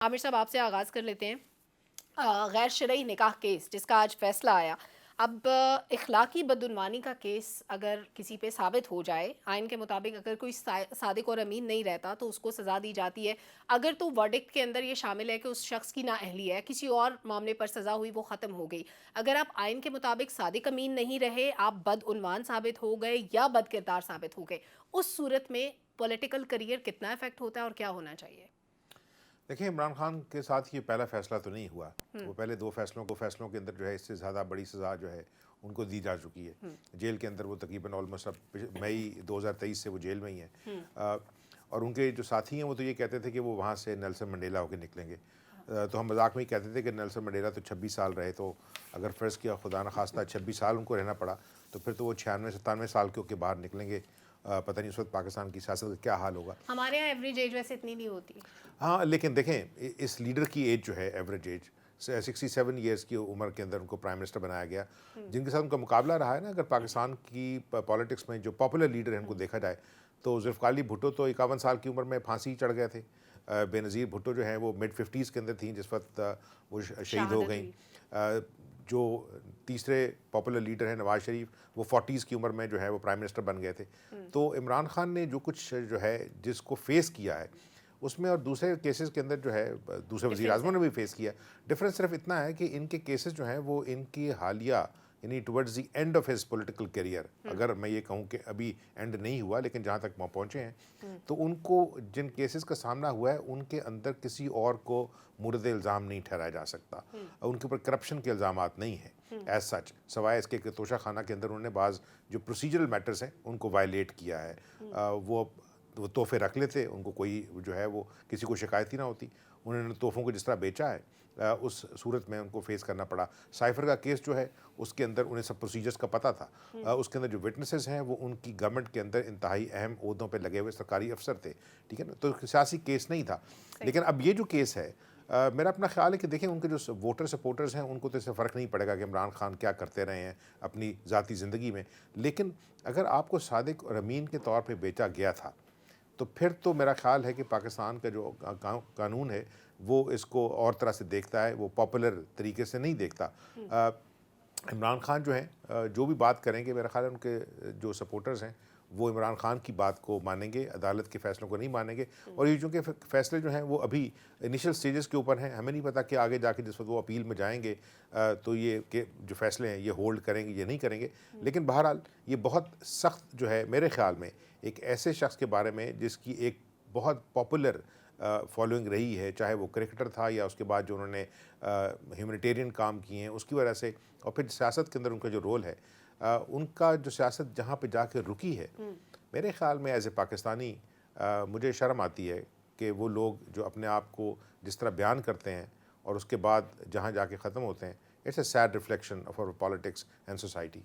عامر صاحب آپ سے آغاز کر لیتے ہیں۔ غیر شرعی نکاح کیس جس کا آج فیصلہ آیا، اب اخلاقی بدعنوانی کا کیس اگر کسی پہ ثابت ہو جائے، آئین کے مطابق اگر کوئی صادق اور امین نہیں رہتا تو اس کو سزا دی جاتی ہے۔ اگر تو ورڈکٹ کے اندر یہ شامل ہے کہ اس شخص کی نااہلی ہے، کسی اور معاملے پر سزا ہوئی وہ ختم ہو گئی، اگر آپ آئین کے مطابق صادق امین نہیں رہے، آپ بدعنوان ثابت ہو گئے یا بد کردار ثابت ہو گئے، اس صورت میں پولیٹیکل کریئر کتنا افیکٹ ہوتا ہے اور کیا ہونا چاہیے؟ دیکھیں، عمران خان کے ساتھ یہ پہلا فیصلہ تو نہیں ہوا۔ وہ پہلے دو فیصلوں کے اندر جو ہے اس سے زیادہ بڑی سزا جو ہے ان کو دی جا چکی ہے۔ جیل کے اندر وہ تقریباً آلموسٹ اب مئی 2023 سے وہ جیل میں ہی ہیں، اور ان کے جو ساتھی ہیں وہ تو یہ کہتے تھے کہ وہ وہاں سے نیلسن منڈیلا ہو کے نکلیں گے۔ تو ہم مذاق میں ہی کہتے تھے کہ نیلسن منڈیلا تو 26 سال رہے، تو اگر فرض کیا خدا نخواستہ 26 سال ان کو رہنا پڑا تو پھر تو وہ 96-97 سال کے باہر نکلیں گے۔ پتہ نہیں اس وقت پاکستان کی سیاست کا کیا حال ہوگا۔ ہمارے یہاں ایوریج ایج ویسے اتنی نہیں ہوتی۔ ہاں، لیکن دیکھیں اس لیڈر کی ایج جو ہے ایوریج ایج 67 ایئرس کی عمر کے اندر ان کو پرائم منسٹر بنایا گیا، جن کے ساتھ ان کا مقابلہ رہا ہے نا۔ اگر پاکستان کی پالیٹکس میں جو پاپولر لیڈر ہیں ان کو دیکھا جائے تو ذوالفقار علی بھٹو تو 51 سال کی عمر میں پھانسی چڑھ گئے تھے۔ بے نظیر بھٹو جو ہیں وہ مڈ 50s کے اندر تھیں جس وقت وہ شہید ہو گئیں۔ جو تیسرے پاپولر لیڈر ہیں نواز شریف، وہ 40s کی عمر میں جو ہے وہ پرائم منسٹر بن گئے تھے۔ تو عمران خان نے جو کچھ جو ہے جس کو فیس کیا ہے اس میں، اور دوسرے کیسز کے اندر جو ہے دوسرے وزیر اعظموں نے بھی فیس کیا، ڈفرینس صرف اتنا ہے کہ ان کے کیسز جو ہیں وہ ان کی حالیہ یعنی towards the end of his political career, اگر میں یہ کہوں کہ ابھی اینڈ نہیں ہوا لیکن جہاں تک وہاں پہنچے ہیں، تو ان کو جن کیسز کا سامنا ہوا ہے ان کے اندر کسی اور کو مورد الزام نہیں ٹھہرایا جا سکتا، ان کے اوپر کرپشن کے الزامات نہیں ہیں ایز سچ، سوائے اس کے کہ توشہ خانہ کے اندر انہوں نے بعض جو پروسیجرل میٹرز ہیں ان کو وائلیٹ کیا ہے۔ وہ تحفے رکھ لیتے، ان کو کوئی جو ہے وہ کسی کو شکایت ہی نہ ہوتی، انہوں نے تحفوں کو جس طرح بیچا ہے اس صورت میں ان کو فیس کرنا پڑا۔ سائفر کا کیس جو ہے اس کے اندر انہیں سب پروسیجرز کا پتہ تھا، اس کے اندر جو وٹنسز ہیں وہ ان کی گورنمنٹ کے اندر انتہائی اہم عہدوں پہ لگے ہوئے سرکاری افسر تھے، ٹھیک ہے نا، تو سیاسی کیس نہیں تھا۔ لیکن اب یہ جو کیس ہے، میرا اپنا خیال ہے کہ دیکھیں ان کے جو ووٹر سپورٹرز ہیں ان کو تو اس سے فرق نہیں پڑے گا کہ عمران خان کیا کرتے رہے ہیں اپنی ذاتی زندگی میں، لیکن اگر آپ کو صادق اور امین کے طور پہ بیچا گیا تھا تو پھر تو میرا خیال ہے کہ پاکستان کا جو قانون ہے وہ اس کو اور طرح سے دیکھتا ہے، وہ پاپولر طریقے سے نہیں دیکھتا۔ عمران خان جو ہیں جو بھی بات کریں گے، میرا خیال ہے ان کے جو سپورٹرز ہیں وہ عمران خان کی بات کو مانیں گے، عدالت کے فیصلوں کو نہیں مانیں گے، اور یہ چونکہ فیصلے جو ہیں وہ ابھی انیشل سٹیجز کے اوپر ہیں، ہمیں نہیں پتہ کہ آگے جا کے جس وقت وہ اپیل میں جائیں گے تو یہ کہ جو فیصلے ہیں یہ ہولڈ کریں گے یا نہیں کریں گے۔ لیکن بہرحال یہ بہت سخت جو ہے میرے خیال میں ایک ایسے شخص کے بارے میں جس کی ایک بہت پاپولر فالوئنگ رہی ہے، چاہے وہ کرکٹر تھا یا اس کے بعد جو انہوں نے ہیومینیٹیرین کام کیے ہیں اس کی وجہ سے، اور پھر سیاست کے اندر ان کا جو رول ہے، ان کا جو سیاست جہاں پہ جا کے رکی ہے، میرے خیال میں ایز اے پاکستانی مجھے شرم آتی ہے کہ وہ لوگ جو اپنے آپ کو جس طرح بیان کرتے ہیں اور اس کے بعد جہاں جا کے ختم ہوتے ہیں، it's a sad reflection of our politics and society.